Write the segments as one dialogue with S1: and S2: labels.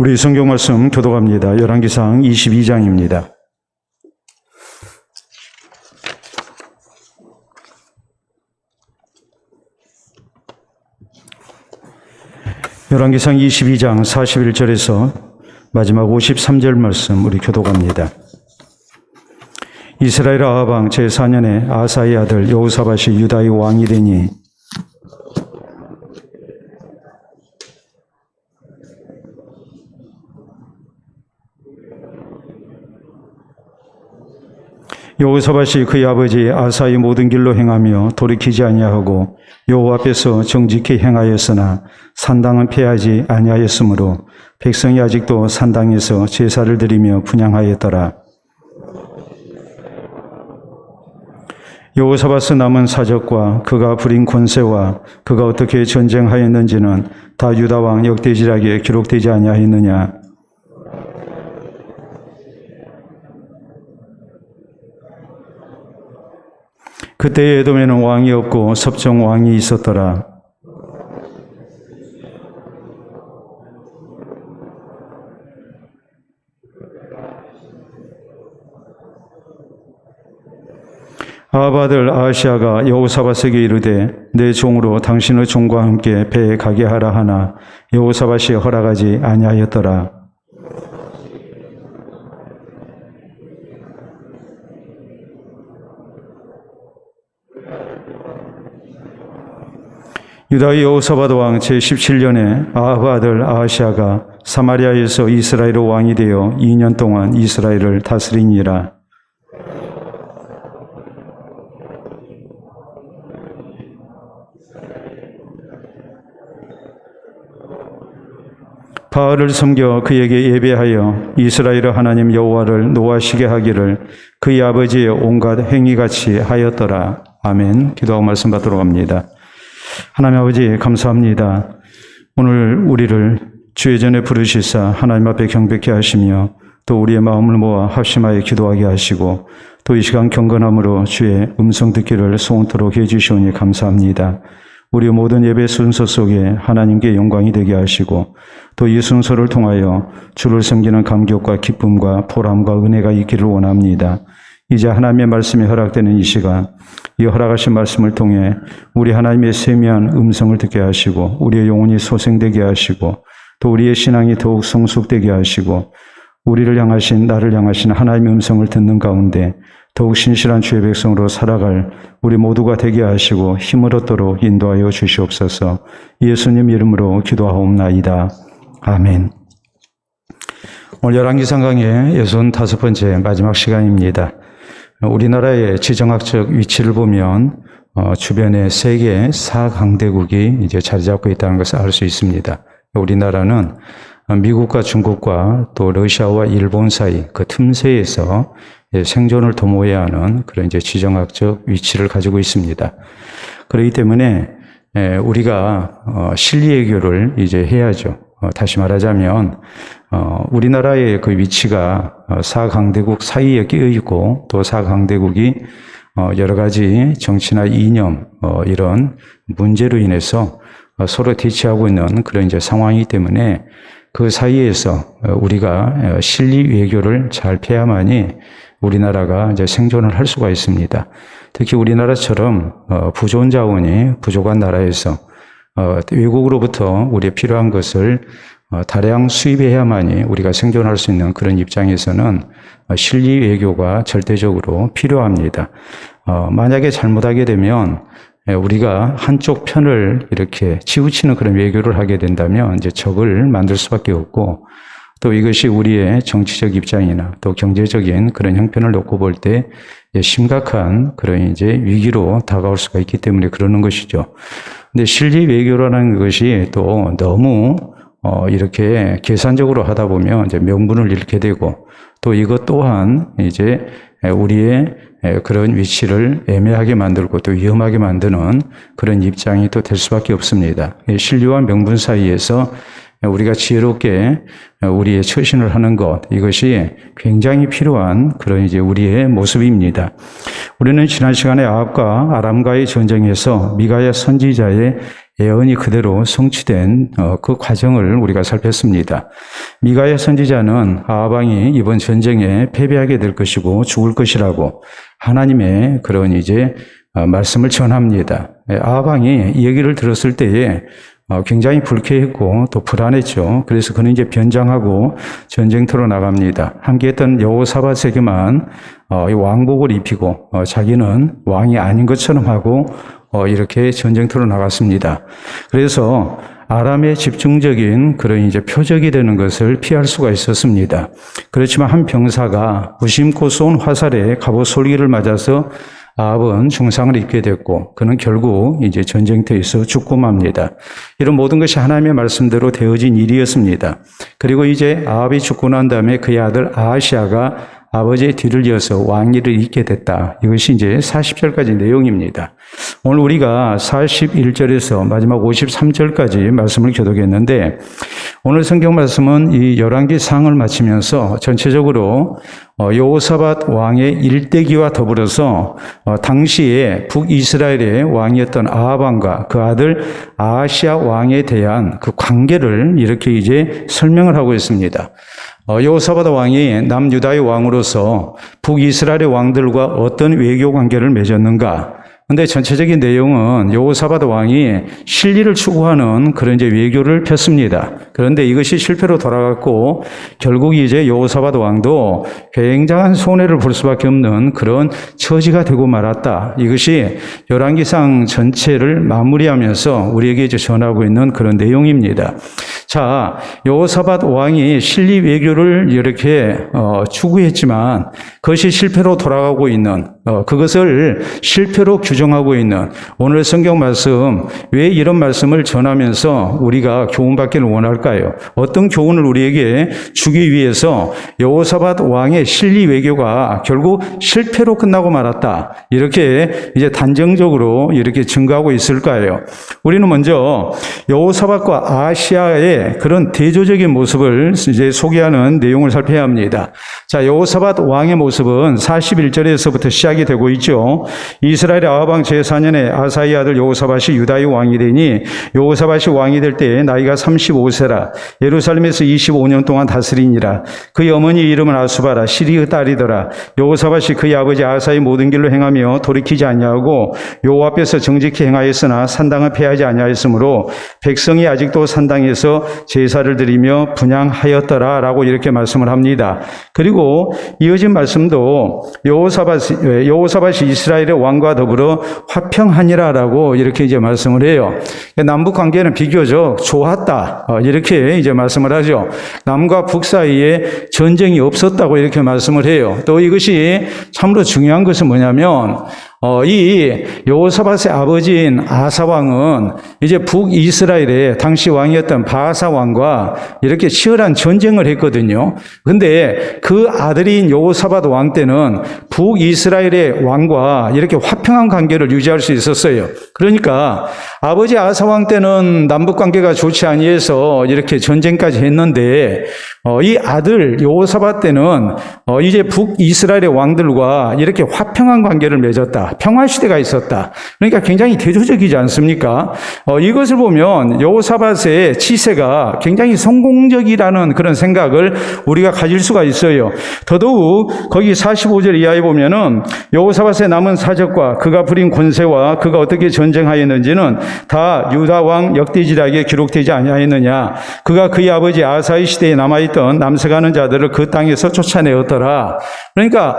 S1: 우리 성경 말씀 교독합니다. 열왕기상 22장입니다. 열왕기상 22장 41절에서 마지막 53절 말씀 우리 교독합니다. 이스라엘 아합 왕 제4년에 아사의 아들 여호사밧이 유다의 왕이 되니 여호사밧이 그의 아버지 아사의 모든 길로 행하며 돌이키지 아니하고 여호와 앞에서 정직히 행하였으나 산당은 폐하지 아니하였으므로 백성이 아직도 산당에서 제사를 드리며 분향하였더라. 여호사밧은 남은 사적과 그가 부린 권세와 그가 어떻게 전쟁하였는지는 다 유다 왕 역대지략에 기록되지 아니하였느냐. 그때 에돔에는 왕이 없고 섭정 왕이 있었더라. 아합 아들 아하시아가 여호사밧에게 이르되 내 종으로 당신의 종과 함께 배에 가게 하라 하나 여호사밧이 허락하지 아니하였더라. 유다의 여호사밧 왕 제17년에 아합 아들 아하시아가 사마리아에서 이스라엘의 왕이 되어 2년 동안 이스라엘을 다스리니라. 바알을 섬겨 그에게 예배하여 이스라엘의 하나님 여호와를 노하시게 하기를 그의 아버지의 온갖 행위같이 하였더라. 아멘. 기도하고 말씀 받도록 합니다. 하나님 아버지 감사합니다. 오늘 우리를 주의 전에 부르시사 하나님 앞에 경배케 하시며 또 우리의 마음을 모아 합심하여 기도하게 하시고 또 이 시간 경건함으로 주의 음성 듣기를 소원토록 해주시오니 감사합니다. 우리 모든 예배 순서 속에 하나님께 영광이 되게 하시고 또 이 순서를 통하여 주를 섬기는 감격과 기쁨과 보람과 은혜가 있기를 원합니다. 이제 하나님의 말씀이 허락되는 이 시간, 이 허락하신 말씀을 통해 우리 하나님의 세미한 음성을 듣게 하시고 우리의 영혼이 소생되게 하시고 또 우리의 신앙이 더욱 성숙되게 하시고 우리를 향하신 나를 향하신 하나님의 음성을 듣는 가운데 더욱 신실한 주의 백성으로 살아갈 우리 모두가 되게 하시고 힘을 얻도록 인도하여 주시옵소서. 예수님 이름으로 기도하옵나이다. 아멘. 오늘 열왕기상 강의 65번째 마지막 시간입니다. 우리나라의 지정학적 위치를 보면 주변에 세계 4강대국이 이제 자리 잡고 있다는 것을 알 수 있습니다. 우리나라는 미국과 중국과 또 러시아와 일본 사이 그 틈새에서 생존을 도모해야 하는 그런 이제 지정학적 위치를 가지고 있습니다. 그렇기 때문에 우리가 실리외교를 이제 해야죠. 다시 말하자면 우리나라의 그 위치가 4강대국 사이에 끼어 있고 또 4강대국이 여러 가지 정치나 이념 이런 문제로 인해서 서로 대치하고 있는 그런 이제 상황이기 때문에 그 사이에서 우리가 실리 외교를 잘 펴야만이 우리나라가 이제 생존을 할 수가 있습니다. 특히 우리나라처럼 부존 자원이 부족한 나라에서 외국으로부터 우리의 필요한 것을 다량 수입해야만이 우리가 생존할 수 있는 그런 입장에서는 실리 외교가 절대적으로 필요합니다. 만약에 잘못하게 되면 우리가 한쪽 편을 이렇게 치우치는 그런 외교를 하게 된다면 이제 적을 만들 수밖에 없고 또 이것이 우리의 정치적 입장이나 또 경제적인 그런 형편을 놓고 볼 때 심각한 그런 이제 위기로 다가올 수가 있기 때문에 그러는 것이죠. 근데 실리 외교라는 것이 또 너무 이렇게 계산적으로 하다 보면 이제 명분을 잃게 되고 또 이것 또한 이제 우리의 그런 위치를 애매하게 만들고 또 위험하게 만드는 그런 입장이 또 될 수밖에 없습니다. 실리와 명분 사이에서 우리가 지혜롭게 우리의 처신을 하는 것, 이것이 굉장히 필요한 그런 이제 우리의 모습입니다. 우리는 지난 시간에 아합과 아람과의 전쟁에서 미가야 선지자의 예언이 그대로 성취된 그 과정을 우리가 살폈습니다. 미가야 선지자는 아합 왕이 이번 전쟁에 패배하게 될 것이고 죽을 것이라고 하나님의 그런 이제 말씀을 전합니다. 아합 왕이 이 얘기를 들었을 때에 굉장히 불쾌했고 또 불안했죠. 그래서 그는 이제 변장하고 전쟁터로 나갑니다. 함께했던 여호사밧에게만 왕복을 입히고 자기는 왕이 아닌 것처럼 하고 이렇게 전쟁터로 나갔습니다. 그래서 아람의 집중적인 그런 이제 표적이 되는 것을 피할 수가 있었습니다. 그렇지만 한 병사가 무심코 쏜 화살에 갑옷 솔기를 맞아서 아합은 중상을 입게 됐고 그는 결국 이제 전쟁터에서 죽고 맙니다. 이런 모든 것이 하나님의 말씀대로 되어진 일이었습니다. 그리고 이제 아합이 죽고 난 다음에 그의 아들 아하시아가 아버지의 뒤를 이어서 왕위를 잇게 됐다. 이것이 이제 40절까지 내용입니다. 오늘 우리가 41절에서 마지막 53절까지 말씀을 교독했는데 오늘 성경 말씀은 이 열왕기 상을 마치면서 전체적으로 여호사밧 왕의 일대기와 더불어서 당시에 북이스라엘의 왕이었던 아합 왕과 그 아들 아하시아 왕에 대한 그 관계를 이렇게 이제 설명을 하고 있습니다. 여호사밧 왕이 남유다의 왕으로서 북이스라엘의 왕들과 어떤 외교 관계를 맺었는가? 근데 전체적인 내용은 여호사밧 왕이 실리를 추구하는 그런 이제 외교를 폈습니다. 그런데 이것이 실패로 돌아갔고 결국 이제 여호사밧 왕도 굉장한 손해를 볼 수밖에 없는 그런 처지가 되고 말았다. 이것이 열왕기상 전체를 마무리하면서 우리에게 이제 전하고 있는 그런 내용입니다. 자, 여호사밧 왕이 실리 외교를 이렇게 추구했지만 그것이 실패로 돌아가고 있는 그것을 실패로 규정하고 있는 오늘 성경 말씀, 왜 이런 말씀을 전하면서 우리가 교훈받기를 원할까요? 어떤 교훈을 우리에게 주기 위해서 여호사밧 왕의 실리 외교가 결국 실패로 끝나고 말았다. 이렇게 이제 단정적으로 이렇게 증거하고 있을까요? 우리는 먼저 여호사밧과 아하시아의 그런 대조적인 모습을 이제 소개하는 내용을 살펴야 합니다. 자, 여호사밧 왕의 모습은 41절에서부터 시작이 되고 있죠. 이스라엘의 아합 왕 제4년에 아사의 아들 여호사밧이 유다의 왕이 되니 여호사밧이 왕이 될 때 나이가 35세라 예루살렘에서 25년 동안 다스리니라. 그의 어머니 이름은 아수바라 시리의 딸이더라. 여호사밧이 그의 아버지 아사의 모든 길로 행하며 돌이키지 아니하고 여호와 앞에서 정직히 행하였으나 산당을 폐하지 아니하였으므로 백성이 아직도 산당에서 제사를 드리며 분향하였더라 라고 이렇게 말씀을 합니다. 그리고 이어진 말씀도 여호사밧이 이스라엘의 왕과 더불어 화평하니라 라고 이렇게 이제 말씀을 해요. 남북 관계는 비교적 좋았다. 이렇게 이제 말씀을 하죠. 남과 북 사이에 전쟁이 없었다고 이렇게 말씀을 해요. 또 이것이 참으로 중요한 것은 뭐냐면 이 여호사밧의 아버지인 아사 왕은 이제 북이스라엘의 당시 왕이었던 바하사 왕과 이렇게 치열한 전쟁을 했거든요. 근데 그 아들인 여호사밧 왕 때는 북이스라엘의 왕과 이렇게 화평한 관계를 유지할 수 있었어요. 그러니까 아버지 아사 왕 때는 남북 관계가 좋지 아니해서 이렇게 전쟁까지 했는데 이 아들 여호사밧 때는 이제 북이스라엘의 왕들과 이렇게 화평한 관계를 맺었다. 평화 시대가 있었다. 그러니까 굉장히 대조적이지 않습니까? 이것을 보면 여호사밧의 치세가 굉장히 성공적이라는 그런 생각을 우리가 가질 수가 있어요. 더더욱 거기 45절 이하에 보면은 여호사밧의 남은 사적과 그가 부린 권세와 그가 어떻게 전쟁하였는지는 다 유다 왕 역대지략에 기록되지 아니하였느냐. 그가 그의 아버지 아사의 시대에 남아있던 남색하는 자들을 그 땅에서 쫓아내었더라. 그러니까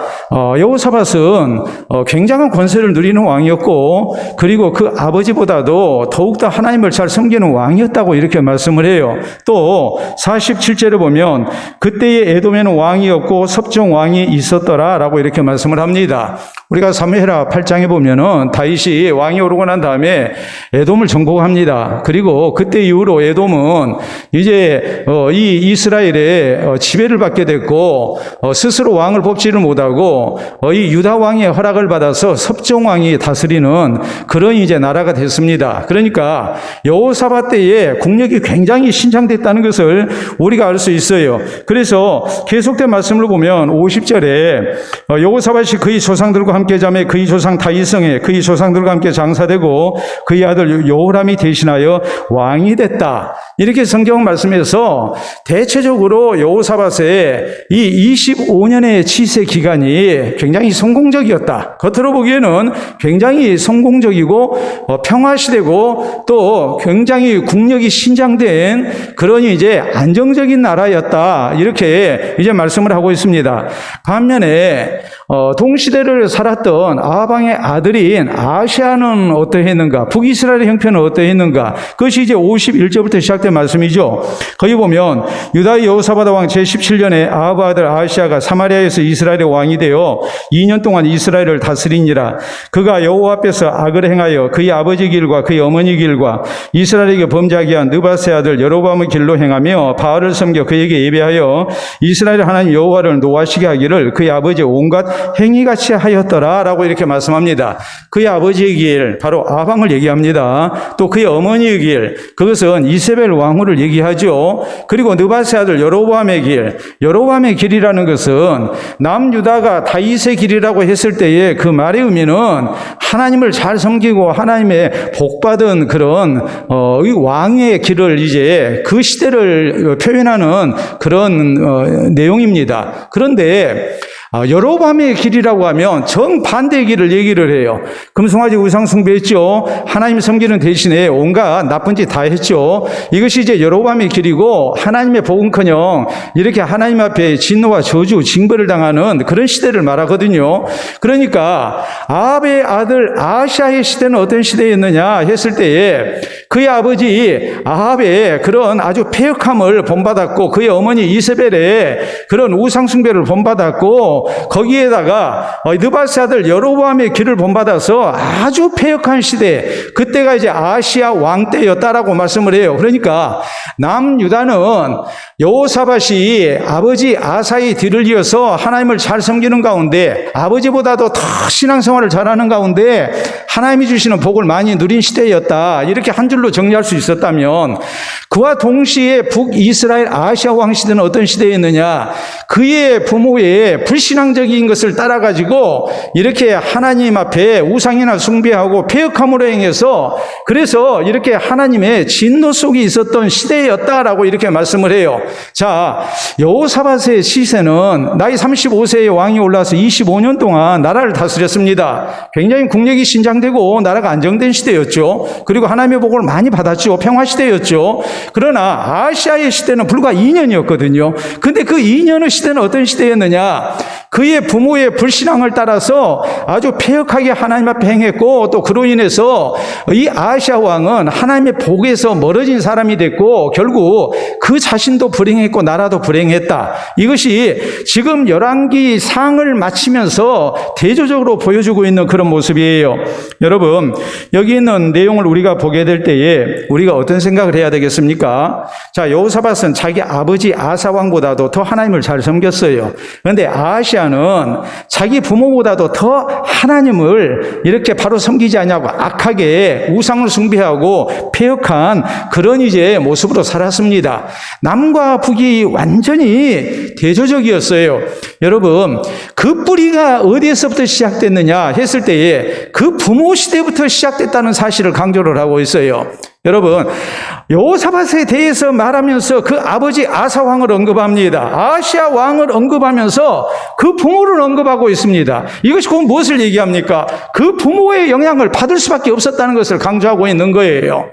S1: 여호사밧은 굉장한 권세를 누리는 왕이었고 그리고 그 아버지보다도 더욱더 하나님을 잘 섬기는 왕이었다고 이렇게 말씀을 해요. 또 47절에 보면 그때의 에돔에는 왕이 없고 섭정 왕이 있었더라 라고 이렇게 말씀을 합니다. 우리가 사무엘하 8장에 보면은 다윗이 왕이 오르고 난 다음에 에돔을 정복합니다. 그리고 그때 이후로 에돔은 이제 이 이스라엘의 지배를 받게 됐고 스스로 왕을 뽑지를 못하고 이 유다 왕의 허락을 받아서 섭정왕이 다스리는 그런 이제 나라가 됐습니다. 그러니까 여호사밧 때에 국력이 굉장히 신장됐다는 것을 우리가 알 수 있어요. 그래서 계속된 말씀을 보면 50절에 여호사밧이 그의 조상들과 함께 자매 그의 조상 다윗성에 그의 조상들과 함께 장사되고 그의 아들 여호람이 대신하여 왕이 됐다. 이렇게 성경 말씀에서 대체적으로 여호사밧의 이 25년의 치세 기간이 굉장히 성공적이었다. 겉으로 보기에는 굉장히 성공적이고 평화시되고 또 굉장히 국력이 신장된 그런 이제 안정적인 나라였다. 이렇게 이제 말씀을 하고 있습니다. 반면에 동시대를 살았던 아방의 아들인 아시아는 어떠했는가? 북이스라엘의 형편은 어떠했는가? 그것이 이제 51절부터 시작된 말씀이죠. 거기 보면 유다의 여호사밧 왕 제17년에 아합 아들 아시아가 사마리아에서 이스라엘의 왕이 되어 2년 동안 이스라엘을 다스리니라. 그가 여호와 앞에서 악을 행하여 그의 아버지 길과 그의 어머니 길과 이스라엘에게 범죄하게 한 느바세 아들 여로보암의 길로 행하며 바알을 섬겨 그에게 예배하여 이스라엘 하나님 여호와를 노하시게 하기를 그의 아버지의 온갖 행위같이 하였더라 라고 이렇게 말씀합니다. 그의 아버지의 길, 바로 아방을 얘기합니다. 또 그의 어머니의 길, 그것은 이세벨 왕후를 얘기하죠. 그리고 느바세 아들 여로보암의 길, 여로보암의 길이라는 것은 남유다가 다윗의 길이라고 했을 때의 그 말의 의미는 하나님을 잘 섬기고 하나님의 복받은 그런 이 왕의 길을 이제 그 시대를 표현하는 그런 내용입니다. 그런데 여로보암의 길이라고 하면 정반대의 길을 얘기를 해요. 금송아지 우상 숭배했죠. 하나님 섬기는 대신에 온갖 나쁜 짓 다 했죠. 이것이 이제 여로보암의 길이고 하나님의 복은커녕 이렇게 하나님 앞에 진노와 저주, 징벌을 당하는 그런 시대를 말하거든요. 그러니까 아합의 아들 아시아의 시대는 어떤 시대였느냐 했을 때에 그의 아버지 아합의 그런 아주 패역함을 본받았고 그의 어머니 이세벨의 그런 우상 숭배를 본받았고 거기에다가 느바세 아들 여로보암의 길을 본받아서 아주 패역한 시대, 그때가 이제 아시아 왕 때였다라고 말씀을 해요. 그러니까 남유다는 여호사밧이 아버지 아사의 뒤를 이어서 하나님을 잘 섬기는 가운데 아버지보다도 더 신앙생활을 잘하는 가운데 하나님이 주시는 복을 많이 누린 시대였다. 이렇게 한 줄로 정리할 수 있었다면 그와 동시에 북이스라엘 아시아 왕 시대는 어떤 시대였느냐? 그의 부모의 불신앙적인 것을 따라가지고 이렇게 하나님 앞에 우상이나 숭배하고 패역함으로 행해서 그래서 이렇게 하나님의 진노 속에 있었던 시대였다라고 이렇게 말씀을 해요. 자, 여호사밧의 시세는 나이 35세의 왕이 올라서 25년 동안 나라를 다스렸습니다. 굉장히 국력이 신장되고 나라가 안정된 시대였죠. 그리고 하나님의 복을 많이 받았죠. 평화 시대였죠. 그러나 아시아의 시대는 불과 2년이었거든요. 근데 그 2년의 시대는 어떤 시대였느냐? 그의 부모의 불신앙을 따라서 아주 패역하게 하나님 앞에 행했고 또 그로 인해서 이 아시아 왕은 하나님의 복에서 멀어진 사람이 됐고 결국 그 자신도 불행했고 나라도 불행했다. 이것이 지금 열왕기 상을 마치면서 대조적으로 보여주고 있는 그런 모습이에요. 여러분, 여기 있는 내용을 우리가 보게 될 때에 우리가 어떤 생각을 해야 되겠습니까? 자, 여호사밧은 자기 아버지 아사 왕보다도 더 하나님을 잘 섬겼어요. 그런데 아시아는 자기 부모보다도 더 하나님을 이렇게 바로 섬기지 않냐고 악하게 우상을 숭배하고 패역한 그런 이제 모습으로 살았습니다. 남과 북이 완전히 대조적이었어요. 여러분, 그 뿌리가 어디에서부터 시작됐느냐 했을 때에 그 부모 시대부터 시작됐다는 사실을 강조를 하고 있어요. 여러분, 여호사밧에 대해서 말하면서 그 아버지 아사 왕을 언급합니다. 아시아 왕을 언급하면서 그 부모를 언급하고 있습니다. 이것이 곧 무엇을 얘기합니까? 그 부모의 영향을 받을 수밖에 없었다는 것을 강조하고 있는 거예요.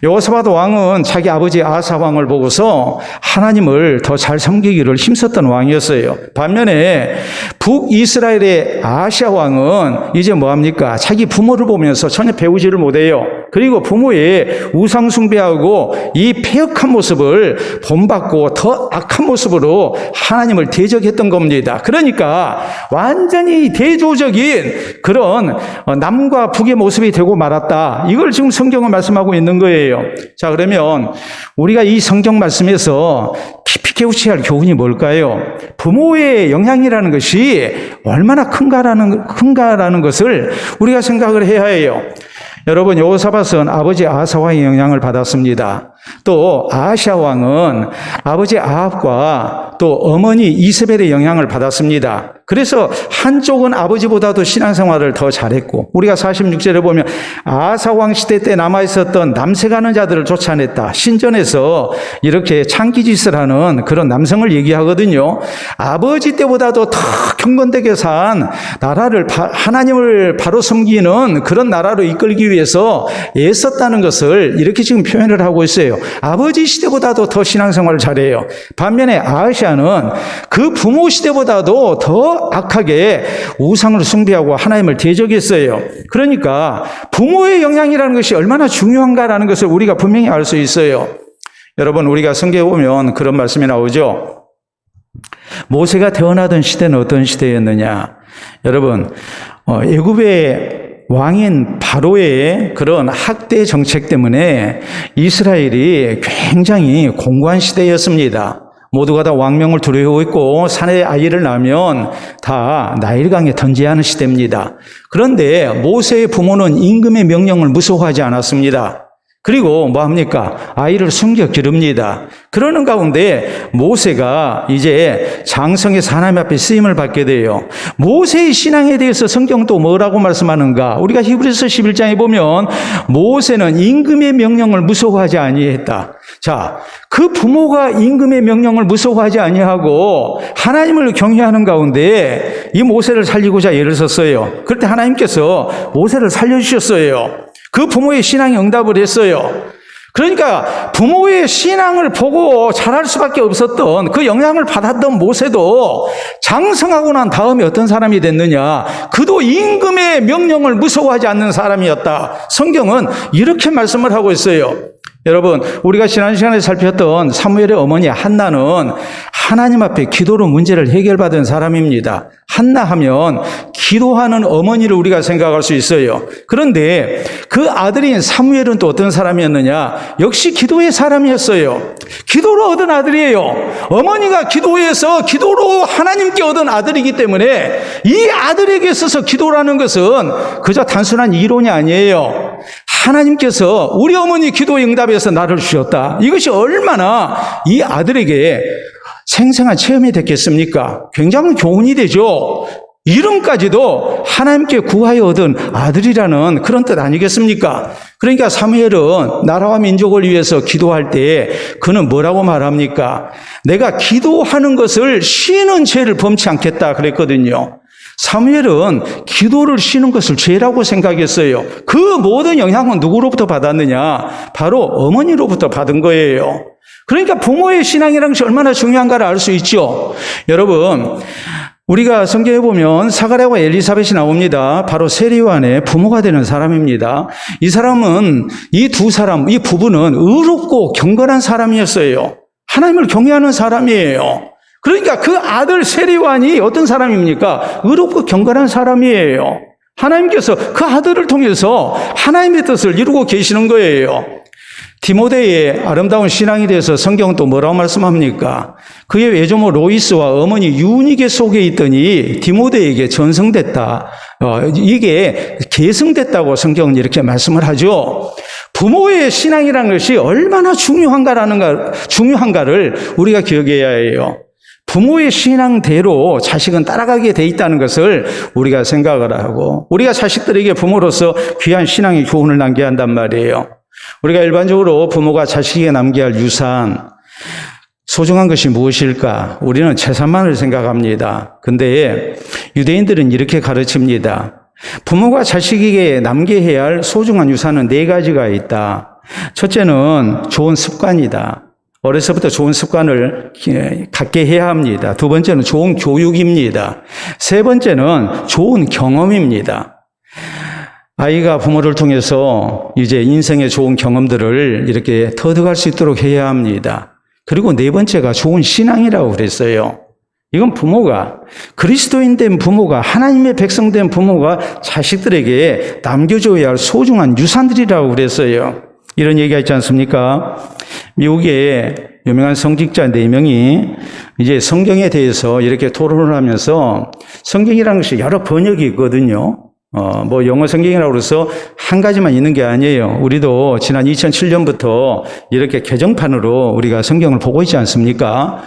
S1: 여호사밧 왕은 자기 아버지 아사 왕을 보고서 하나님을 더 잘 섬기기를 힘썼던 왕이었어요. 반면에 북이스라엘의 아시아 왕은 이제 뭐합니까? 자기 부모를 보면서 전혀 배우지를 못해요. 그리고 부모의 우상 숭배하고 이 패역한 모습을 본받고 더 악한 모습으로 하나님을 대적했던 겁니다. 그러니까 완전히 대조적인 그런 남과 북의 모습이 되고 말았다. 이걸 지금 성경은 말씀하고 있는 거예요. 자, 그러면 우리가 이 성경 말씀에서 깊이 깨우쳐야 할 교훈이 뭘까요? 부모의 영향이라는 것이 얼마나 큰가라는 것을 우리가 생각을 해야 해요. 여러분, 여호사밧은 아버지 아하스 왕의 영향을 받았습니다. 또 아하시아 왕은 아버지 아합과 또 어머니 이세벨의 영향을 받았습니다. 그래서 한쪽은 아버지보다도 신앙생활을 더 잘했고, 우리가 46절에 보면 아하사 왕 시대 때 남아있었던 남색하는 자들을 쫓아냈다. 신전에서 이렇게 창기짓을 하는 그런 남성을 얘기하거든요. 아버지 때보다도 더 경건되게 산 나라를, 하나님을 바로 섬기는 그런 나라로 이끌기 위해서 애썼다는 것을 이렇게 지금 표현을 하고 있어요. 아버지 시대보다도 더 신앙생활을 잘해요. 반면에 아하시아는 그 부모 시대보다도 더 악하게 우상을 숭배하고 하나님을 대적했어요. 그러니까 부모의 영향이라는 것이 얼마나 중요한가라는 것을 우리가 분명히 알 수 있어요. 여러분, 우리가 성경에 보면 그런 말씀이 나오죠. 모세가 태어나던 시대는 어떤 시대였느냐? 여러분, 애굽의 왕인 바로의 그런 학대 정책 때문에 이스라엘이 굉장히 공고한 시대였습니다. 모두가 다 왕명을 두려워했고 산에 아이를 낳으면 다 나일강에 던져야 하는 시대입니다. 그런데 모세의 부모는 임금의 명령을 무서워하지 않았습니다. 그리고 뭐 합니까? 아이를 숨겨 기릅니다. 그러는 가운데 모세가 이제 장성에서 하나님 앞에 쓰임을 받게 돼요. 모세의 신앙에 대해서 성경은 또 뭐라고 말씀하는가? 우리가 히브리서 11장에 보면 모세는 임금의 명령을 무서워하지 아니했다. 자, 그 부모가 임금의 명령을 무서워하지 아니하고 하나님을 경외하는 가운데 이 모세를 살리고자 애를 썼어요. 그럴 때 하나님께서 모세를 살려주셨어요. 그 부모의 신앙에 응답을 했어요. 그러니까 부모의 신앙을 보고 자랄 수밖에 없었던 그 영향을 받았던 모세도 장성하고 난 다음에 어떤 사람이 됐느냐? 그도 임금의 명령을 무서워하지 않는 사람이었다. 성경은 이렇게 말씀을 하고 있어요. 여러분, 우리가 지난 시간에 살폈던 사무엘의 어머니 한나는 하나님 앞에 기도로 문제를 해결받은 사람입니다. 한나 하면 기도하는 어머니를 우리가 생각할 수 있어요. 그런데 그 아들인 사무엘은 또 어떤 사람이었느냐? 역시 기도의 사람이었어요. 기도로 얻은 아들이에요. 어머니가 기도해서 기도로 하나님께 얻은 아들이기 때문에 이 아들에게 있어서 기도라는 것은 그저 단순한 이론이 아니에요. 하나님께서 우리 어머니 기도에 응답해서 나를 주셨다. 이것이 얼마나 이 아들에게 생생한 체험이 됐겠습니까? 굉장히 교훈이 되죠. 이름까지도 하나님께 구하여 얻은 아들이라는 그런 뜻 아니겠습니까? 그러니까 사무엘은 나라와 민족을 위해서 기도할 때 그는 뭐라고 말합니까? 내가 기도하는 것을 쉬는 죄를 범치 않겠다 그랬거든요. 사무엘은 기도를 쉬는 것을 죄라고 생각했어요. 그 모든 영향은 누구로부터 받았느냐? 바로 어머니로부터 받은 거예요. 그러니까 부모의 신앙이라는 것이 얼마나 중요한가를 알 수 있죠. 여러분, 우리가 성경에 보면 사가랴와 엘리사벳이 나옵니다. 바로 세리완의 부모가 되는 사람입니다. 이 사람은 이 부부는 의롭고 경건한 사람이었어요. 하나님을 경외하는 사람이에요. 그러니까 그 아들 세리완이 어떤 사람입니까? 의롭고 경건한 사람이에요. 하나님께서 그 아들을 통해서 하나님의 뜻을 이루고 계시는 거예요. 디모데의 아름다운 신앙에 대해서 성경은 또 뭐라고 말씀합니까? 그의 외조모 로이스와 어머니 유니게 속에 있더니 디모데에게 전성됐다. 이게 계승됐다고 성경은 이렇게 말씀을 하죠. 부모의 신앙이라는 것이 얼마나 중요한가를 우리가 기억해야 해요. 부모의 신앙대로 자식은 따라가게 돼 있다는 것을 우리가 생각을 하고, 우리가 자식들에게 부모로서 귀한 신앙의 교훈을 남겨야 한단 말이에요. 우리가 일반적으로 부모가 자식에게 남겨야 할 유산, 소중한 것이 무엇일까? 우리는 재산만을 생각합니다. 근데 유대인들은 이렇게 가르칩니다. 부모가 자식에게 남겨야 할 소중한 유산은 4가지가 있다. 첫째는 좋은 습관이다. 어려서부터 좋은 습관을 갖게 해야 합니다. 2번째는 좋은 교육입니다. 3번째는 좋은 경험입니다. 아이가 부모를 통해서 이제 인생의 좋은 경험들을 이렇게 터득할 수 있도록 해야 합니다. 그리고 4번째가 좋은 신앙이라고 그랬어요. 이건 부모가, 그리스도인 된 부모가, 하나님의 백성 된 부모가 자식들에게 남겨줘야 할 소중한 유산들이라고 그랬어요. 이런 얘기가 있지 않습니까? 미국의 유명한 성직자 4명이 이제 성경에 대해서 이렇게 토론을 하면서 성경이라는 것이 여러 번역이 있거든요. 뭐 영어 성경이라고 해서 한 가지만 있는 게 아니에요. 우리도 지난 2007년부터 이렇게 개정판으로 우리가 성경을 보고 있지 않습니까?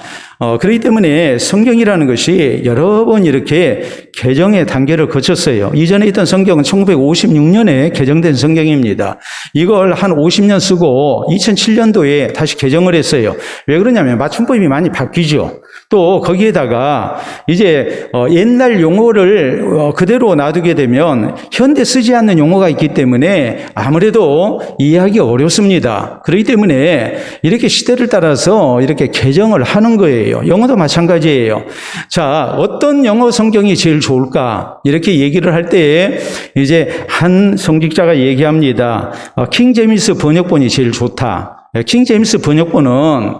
S1: 그렇기 때문에 성경이라는 것이 여러 번 이렇게 개정의 단계를 거쳤어요. 이전에 있던 성경은 1956년에 개정된 성경입니다. 이걸 한 50년 쓰고 2007년도에 다시 개정을 했어요. 왜 그러냐면 맞춤법이 많이 바뀌죠. 또 거기에다가 이제 옛날 용어를 그대로 놔두게 되면 현대 쓰지 않는 용어가 있기 때문에 아무래도 이해하기 어렵습니다. 그렇기 때문에 이렇게 시대를 따라서 이렇게 개정을 하는 거예요. 영어도 마찬가지예요. 자, 어떤 영어 성경이 제일 좋을까? 이렇게 얘기를 할 때 이제 한 성직자가 얘기합니다. 킹 제임스 번역본이 제일 좋다. 킹 제임스 번역본은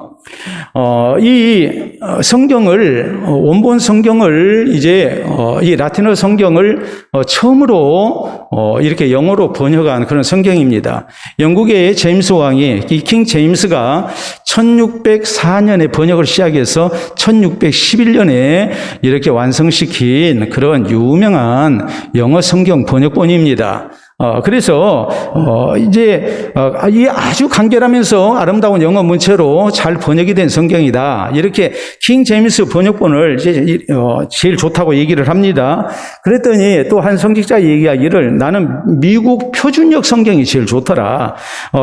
S1: 이 성경을 원본 성경을 이제 이 라틴어 성경을 처음으로 이렇게 영어로 번역한 그런 성경입니다. 영국의 제임스 왕이 이 킹 제임스가 1604년에 번역을 시작해서 1611년에 이렇게 완성시킨 그런 유명한 영어 성경 번역본입니다. 그래서 이제 이 아주 간결하면서 아름다운 영어 문체로 잘 번역이 된 성경이다. 이렇게 킹 제임스 번역본을 이제 제일 좋다고 얘기를 합니다. 그랬더니 또 한 성직자 얘기하기를 나는 미국 표준역 성경이 제일 좋더라.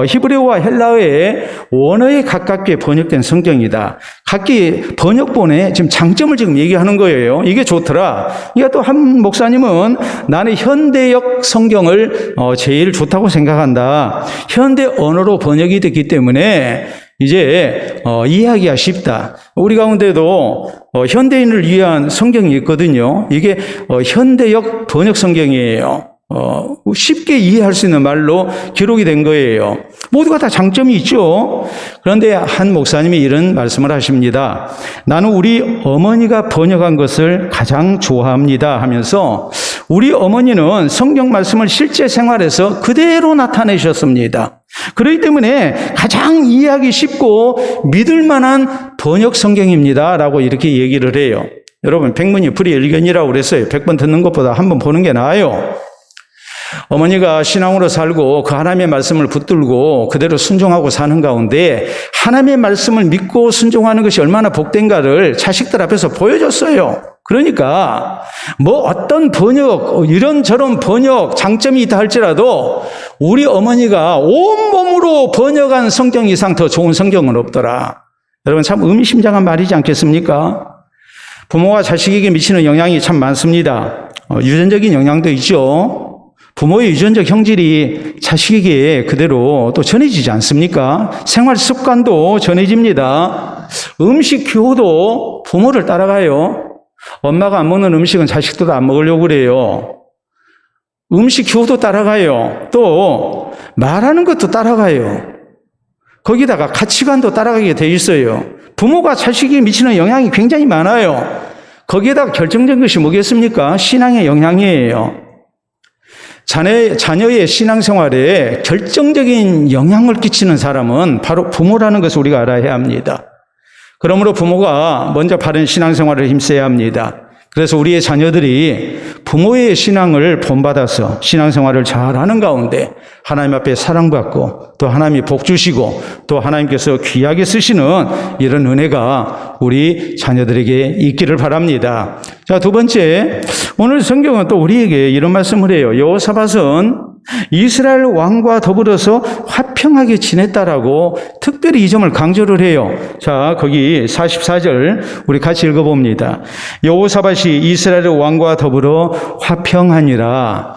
S1: 히브리어와 헬라어의 원어에 가깝게 번역된 성경이다. 각기 번역본에 지금 장점을 지금 얘기하는 거예요. 이게 좋더라. 그러니까 또 한 목사님은 나는 현대역 성경을 제일 좋다고 생각한다. 현대 언어로 번역이 됐기 때문에 이제 이해하기가 쉽다. 우리 가운데도 현대인을 위한 성경이 있거든요. 이게 현대역 번역 성경이에요. 쉽게 이해할 수 있는 말로 기록이 된 거예요. 모두가 다 장점이 있죠. 그런데 한 목사님이 이런 말씀을 하십니다. 나는 우리 어머니가 번역한 것을 가장 좋아합니다 하면서 우리 어머니는 성경 말씀을 실제 생활에서 그대로 나타내셨습니다. 그렇기 때문에 가장 이해하기 쉽고 믿을 만한 번역 성경입니다 라고 이렇게 얘기를 해요. 여러분, 백문이 불여일견이라고 그랬어요. 100번 듣는 것보다 한 번 보는 게 나아요. 어머니가 신앙으로 살고 그 하나님의 말씀을 붙들고 그대로 순종하고 사는 가운데 하나님의 말씀을 믿고 순종하는 것이 얼마나 복된가를 자식들 앞에서 보여줬어요. 그러니까 뭐 어떤 번역, 이런저런 번역 장점이 있다 할지라도 우리 어머니가 온몸으로 번역한 성경 이상 더 좋은 성경은 없더라. 여러분, 참 의미심장한 말이지 않겠습니까? 부모가 자식에게 미치는 영향이 참 많습니다. 유전적인 영향도 있죠. 부모의 유전적 형질이 자식에게 그대로 또 전해지지 않습니까? 생활 습관도 전해집니다. 음식 기호도 부모를 따라가요. 엄마가 안 먹는 음식은 자식도 안 먹으려고 그래요. 음식 기호도 따라가요. 또 말하는 것도 따라가요. 거기다가 가치관도 따라가게 돼 있어요. 부모가 자식에게 미치는 영향이 굉장히 많아요. 거기에다가 결정적인 것이 뭐겠습니까? 신앙의 영향이에요. 자녀의 신앙생활에 결정적인 영향을 끼치는 사람은 바로 부모라는 것을 우리가 알아야 합니다. 그러므로 부모가 먼저 바른 신앙생활을 힘써야 합니다. 그래서 우리의 자녀들이 부모의 신앙을 본받아서 신앙생활을 잘하는 가운데 하나님 앞에 사랑받고 또 하나님이 복 주시고 또 하나님께서 귀하게 쓰시는 이런 은혜가 우리 자녀들에게 있기를 바랍니다. 자, 두 번째, 오늘 성경은 또 우리에게 이런 말씀을 해요. 여호사밧은 이스라엘 왕과 더불어서 화평하게 지냈다라고 특별히 이 점을 강조를 해요. 자, 거기 44절 우리 같이 읽어봅니다. 여호사밧이 이스라엘 왕과 더불어 화평하니라.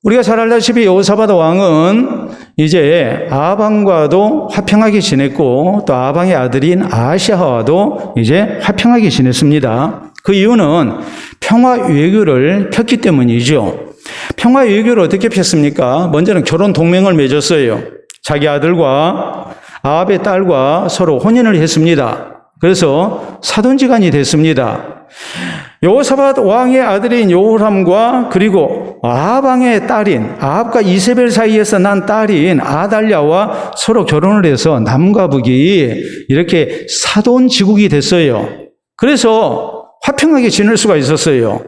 S1: 우리가 잘 알다시피 여호사밧 왕은 이제 아방과도 화평하게 지냈고 또 아방의 아들인 아하시아와도 이제 화평하게 지냈습니다. 그 이유는 평화 외교를 폈기 때문이죠. 평화 외교를 어떻게 폈습니까? 먼저는 결혼 동맹을 맺었어요. 자기 아들과 아합의 딸과 서로 혼인을 했습니다. 그래서 사돈지간이 됐습니다. 여호사밧 왕의 아들인 여호람과 그리고 아합 왕의 딸인 아합과 이세벨 사이에서 난 딸인 아달랴와 서로 결혼을 해서 남과 북이 이렇게 사돈지국이 됐어요. 그래서 화평하게 지낼 수가 있었어요.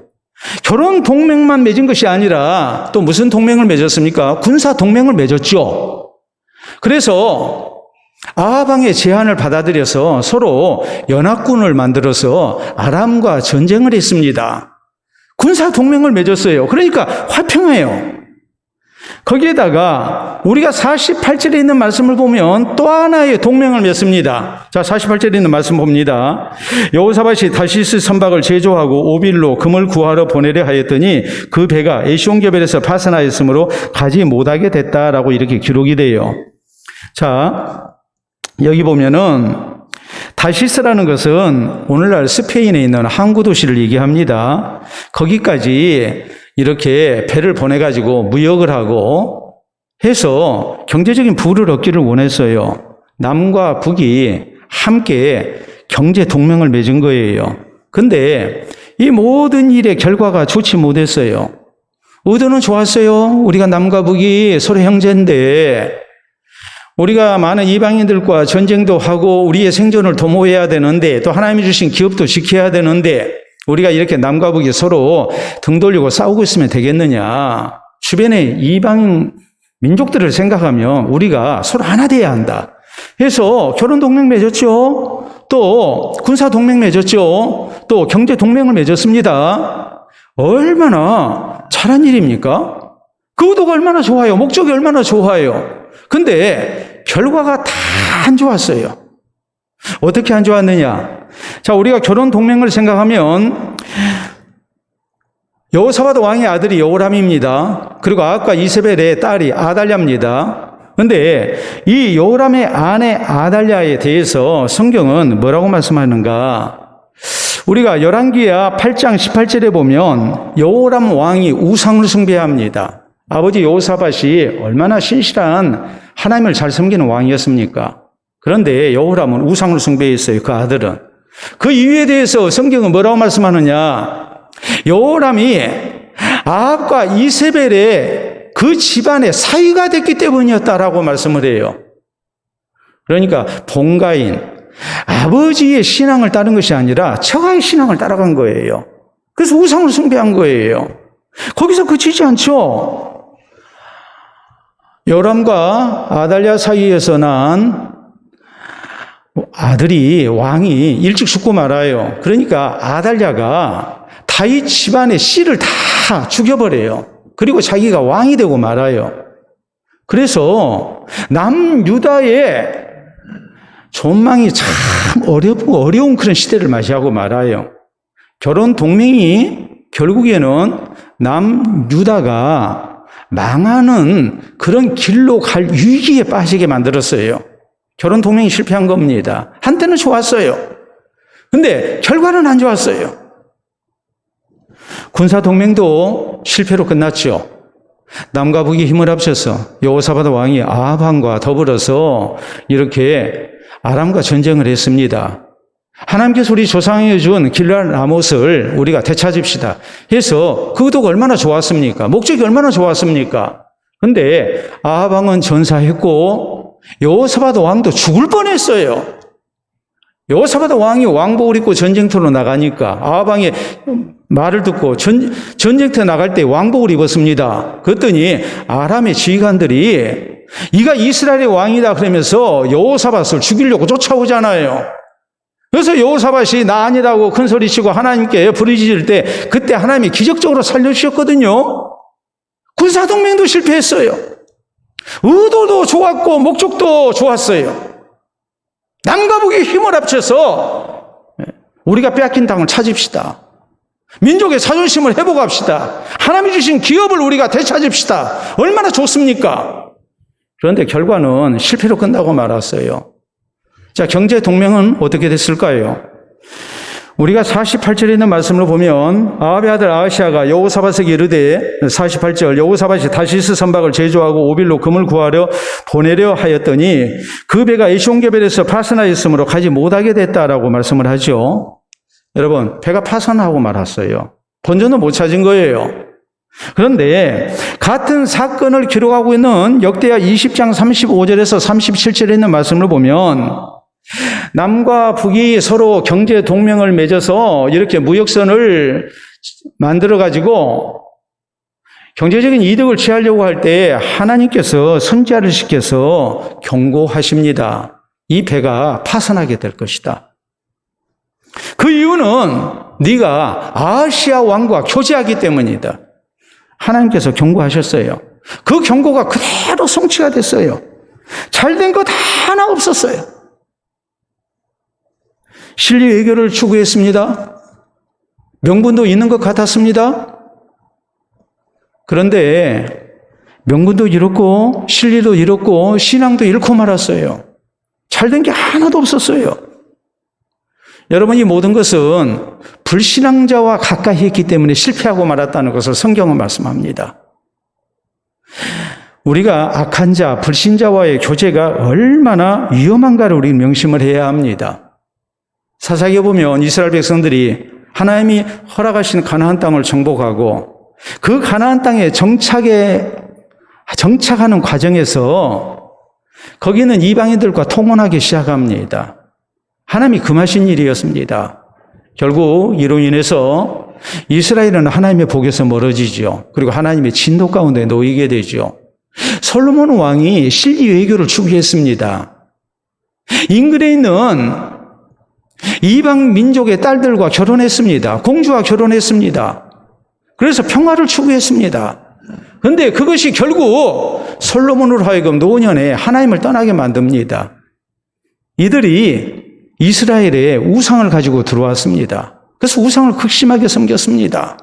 S1: 결혼 동맹만 맺은 것이 아니라 또 무슨 동맹을 맺었습니까? 군사 동맹을 맺었죠. 그래서 아합 왕의 제안을 받아들여서 서로 연합군을 만들어서 아람과 전쟁을 했습니다. 군사 동맹을 맺었어요. 그러니까 화평해요. 거기에다가 우리가 48절에 있는 말씀을 보면 또 하나의 동맹을 맺습니다. 자, 48절에 있는 말씀 봅니다. 여호사밧이 다시스 선박을 제조하고 오빌로 금을 구하러 보내려 하였더니 그 배가 에시온게벨에서 파산하였으므로 가지 못하게 됐다라고 이렇게 기록이 돼요. 자, 여기 보면은 다시스라는 것은 오늘날 스페인에 있는 항구 도시를 얘기합니다. 거기까지 이렇게 배를 보내가지고 무역을 하고 해서 경제적인 부를 얻기를 원했어요. 남과 북이 함께 경제 동맹을 맺은 거예요. 근데 이 모든 일의 결과가 좋지 못했어요. 의도는 좋았어요. 우리가 남과 북이 서로 형제인데 우리가 많은 이방인들과 전쟁도 하고 우리의 생존을 도모해야 되는데 또 하나님이 주신 기업도 지켜야 되는데 우리가 이렇게 남과 북이 서로 등 돌리고 싸우고 있으면 되겠느냐. 주변의 이방 민족들을 생각하면 우리가 서로 하나 돼야 한다. 해서 결혼 동맹 맺었죠. 또 군사 동맹 맺었죠. 또 경제 동맹을 맺었습니다. 얼마나 잘한 일입니까? 그 의도가 얼마나 좋아요. 목적이 얼마나 좋아요. 근데 결과가 다 안 좋았어요. 어떻게 안 좋았느냐? 자, 우리가 결혼 동맹을 생각하면 여호사밧 왕의 아들이 여호람입니다. 그리고 아합과 이세벨의 딸이 아달랴입니다. 근데 이 여호람의 아내 아달랴에 대해서 성경은 뭐라고 말씀하는가? 우리가 열왕기하 8장 18절에 보면 여호람 왕이 우상을 숭배합니다. 아버지 여호사밧이 얼마나 신실한 하나님을 잘 섬기는 왕이었습니까? 그런데 여호람은 우상을 숭배했어요. 그 아들은. 그 이유에 대해서 성경은 뭐라고 말씀하느냐? 여호람이 아합과 이세벨의 그 집안의 사위가 됐기 때문이었다라고 말씀을 해요. 그러니까 본가인 아버지의 신앙을 따른 것이 아니라 처가의 신앙을 따라간 거예요. 그래서 우상을 숭배한 거예요. 거기서 그치지 않죠. 여호람과 아달랴 사이에서 난 아들이 왕이 일찍 죽고 말아요. 그러니까 아달랴가 다윗 집안의 씨를 다 죽여버려요. 그리고 자기가 왕이 되고 말아요. 그래서 남유다의 존망이 참 어려운 그런 시대를 맞이하고 말아요. 결혼 동맹이 결국에는 남유다가 망하는 그런 길로 갈 위기에 빠지게 만들었어요. 결혼 동맹이 실패한 겁니다. 한때는 좋았어요. 근데 결과는 안 좋았어요. 군사 동맹도 실패로 끝났죠. 남과 북이 힘을 합쳐서 여호사밧 왕이 아합 왕과 더불어서 이렇게 아람과 전쟁을 했습니다. 하나님께서 우리 조상에 준 길르앗 라못을 우리가 되찾읍시다 해서 그 의도가 얼마나 좋았습니까? 목적이 얼마나 좋았습니까? 근데 아합 왕은 전사했고 여호사밧 왕도 죽을 뻔했어요. 여호사밧 왕이 왕복을 입고 전쟁터로 나가니까 아합 왕의 말을 듣고 전쟁터 나갈 때 왕복을 입었습니다. 그랬더니 아람의 지휘관들이 이가 이스라엘의 왕이다 그러면서 여호사밧을 죽이려고 쫓아오잖아요. 그래서 여호사밧이 나 아니라고 큰 소리치고 하나님께 부르짖을 때 그때 하나님이 기적적으로 살려주셨거든요. 군사동맹도 실패했어요. 의도도 좋았고 목적도 좋았어요. 남과 북이 힘을 합쳐서 우리가 빼앗긴 땅을 찾읍시다. 민족의 자존심을 회복합시다. 하나님이 주신 기업을 우리가 되찾읍시다. 얼마나 좋습니까? 그런데 결과는 실패로 끝나고 말았어요. 자, 경제 동맹은 어떻게 됐을까요? 우리가 48절에 있는 말씀을 보면 아합의 아들 아하시아가 여호사밧에게 이르되 48절 여호사밧이 다시스 선박을 제조하고 오빌로 금을 구하려 보내려 하였더니 그 배가 에시온게벨에서 파스나였으므로 가지 못하게 됐다라고 말씀을 하죠. 여러분, 배가 파산하고 말았어요. 본전도 못 찾은 거예요. 그런데 같은 사건을 기록하고 있는 역대하 20장 35절에서 37절에 있는 말씀을 보면 남과 북이 서로 경제 동맹을 맺어서 이렇게 무역선을 만들어가지고 경제적인 이득을 취하려고 할 때 하나님께서 선지자를 시켜서 경고하십니다. 이 배가 파산하게 될 것이다. 그 이유는 네가 아하시아 왕과 교제하기 때문이다. 하나님께서 경고하셨어요. 그 경고가 그대로 성취가 됐어요. 잘된 것 하나 없었어요. 신리 외교를 추구했습니다. 명분도 있는 것 같았습니다. 그런데 명분도 잃었고 신리도 잃었고 신앙도 잃고 말았어요. 잘된 게 하나도 없었어요. 여러분, 이 모든 것은 불신앙자와 가까이 했기 때문에 실패하고 말았다는 것을 성경은 말씀합니다. 우리가 악한 자, 불신자와의 교제가 얼마나 위험한가를 우리 명심을 해야 합니다. 사사기에 보면 이스라엘 백성들이 하나님이 허락하신 가나안 땅을 정복하고 그 가나안 땅에 정착하는 과정에서 거기는 이방인들과 통혼하기 시작합니다. 하나님이 금하신 일이었습니다. 결국 이로 인해서 이스라엘은 하나님의 복에서 멀어지죠. 그리고 하나님의 진노 가운데 놓이게 되죠. 솔로몬 왕이 신리 외교를 추구했습니다. 인근에 있는 이방 민족의 딸들과 결혼했습니다. 공주와 결혼했습니다. 그래서 평화를 추구했습니다. 그런데 그것이 결국 솔로몬으로 하여금 노년에 하나님을 떠나게 만듭니다. 이들이 이스라엘에 우상을 가지고 들어왔습니다. 그래서 우상을 극심하게 섬겼습니다.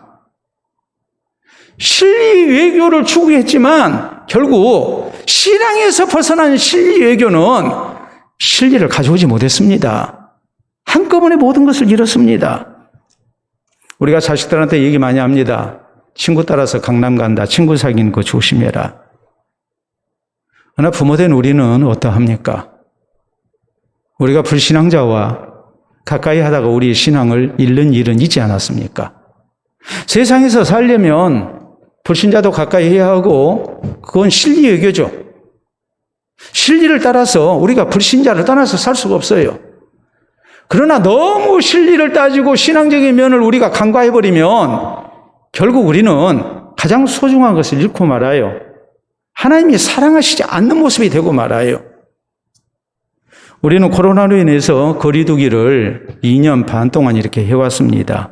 S1: 신리 외교를 추구했지만 결국 신앙에서 벗어난 신리 외교는 신리를 가져오지 못했습니다. 한꺼번에 모든 것을 잃었습니다. 우리가 자식들한테 얘기 많이 합니다. 친구 따라서 강남 간다. 친구 사귀는 거 조심해라. 그러나 부모된 우리는 어떠합니까? 우리가 불신앙자와 가까이 하다가 우리의 신앙을 잃는 일은 있지 않았습니까? 세상에서 살려면 불신자도 가까이 해야 하고 그건 신리 외교죠. 신리를 따라서 우리가 불신자를 떠나서 살 수가 없어요. 그러나 너무 신리를 따지고 신앙적인 면을 우리가 간과해버리면 결국 우리는 가장 소중한 것을 잃고 말아요. 하나님이 사랑하시지 않는 모습이 되고 말아요. 우리는 코로나로 인해서 거리두기를 2년 반 동안 이렇게 해왔습니다.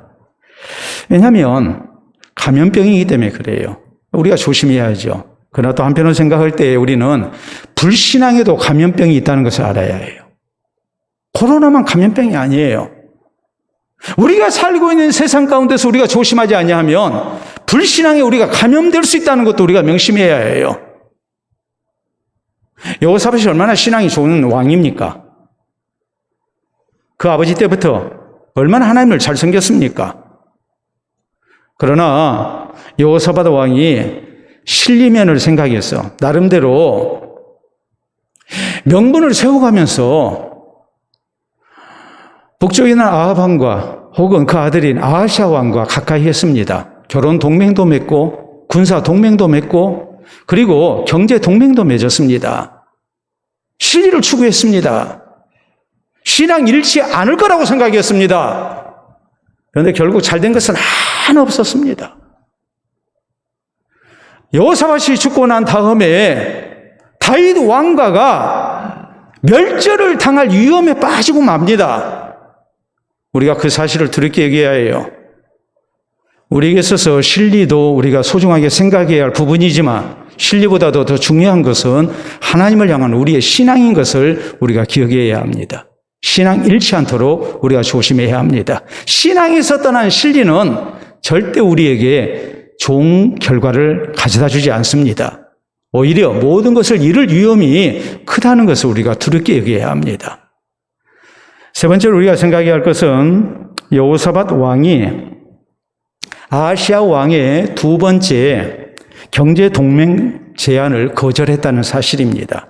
S1: 왜냐하면 감염병이기 때문에 그래요. 우리가 조심해야죠. 그러나 또 한편으로 생각할 때 우리는 불신앙에도 감염병이 있다는 것을 알아야 해요. 코로나만 감염병이 아니에요. 우리가 살고 있는 세상 가운데서 우리가 조심하지 아니하면 불신앙에 우리가 감염될 수 있다는 것도 우리가 명심해야 해요. 여호사밧이 얼마나 신앙이 좋은 왕입니까? 그 아버지 때부터 얼마나 하나님을 잘 섬겼습니까? 그러나 여호사밧 왕이 신리면을 생각해서 나름대로 명분을 세워가면서 북쪽에 있는 아합 왕과 혹은 그 아들인 아하시아 왕과 가까이 했습니다. 결혼 동맹도 맺고 군사 동맹도 맺고 그리고 경제 동맹도 맺었습니다. 신리를 추구했습니다. 신앙 잃지 않을 거라고 생각했습니다. 그런데 결국 잘된 것은 하나 없었습니다. 여호사밧이 죽고 난 다음에 다윗 왕가가 멸절을 당할 위험에 빠지고 맙니다. 우리가 그 사실을 두렵게 여겨야 해요. 우리에게 있어서 신리도 우리가 소중하게 생각해야 할 부분이지만 신리보다도 더 중요한 것은 하나님을 향한 우리의 신앙인 것을 우리가 기억해야 합니다. 신앙 잃지 않도록 우리가 조심해야 합니다. 신앙에서 떠난 신리는 절대 우리에게 좋은 결과를 가져다 주지 않습니다. 오히려 모든 것을 잃을 위험이 크다는 것을 우리가 두렵게 여겨야 합니다. 세 번째로 우리가 생각해야 할 것은 여호사밧 왕이 아하시아 왕의 두 번째 경제 동맹 제안을 거절했다는 사실입니다.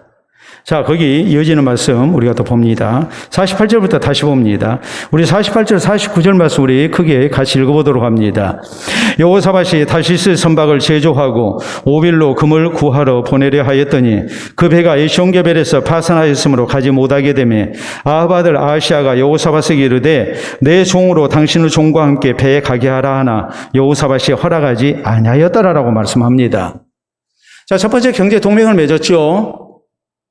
S1: 자, 거기 이어지는 말씀 우리가 또 봅니다. 48절부터 다시 봅니다. 우리 48절, 49절 말씀 우리 크게 같이 읽어보도록 합니다. 여호사밧이 다시스 선박을 제조하고 오빌로 금을 구하러 보내려 하였더니 그 배가 에시온게벨에서 파산하였으므로 가지 못하게 되매 아합 아들 아하시아가 여호사밧에게 이르되 내 종으로 당신의 종과 함께 배에 가게 하라 하나 여호사밧이 허락하지 아니하였더라라고 말씀합니다. 자, 첫 번째 경제 동맹을 맺었죠.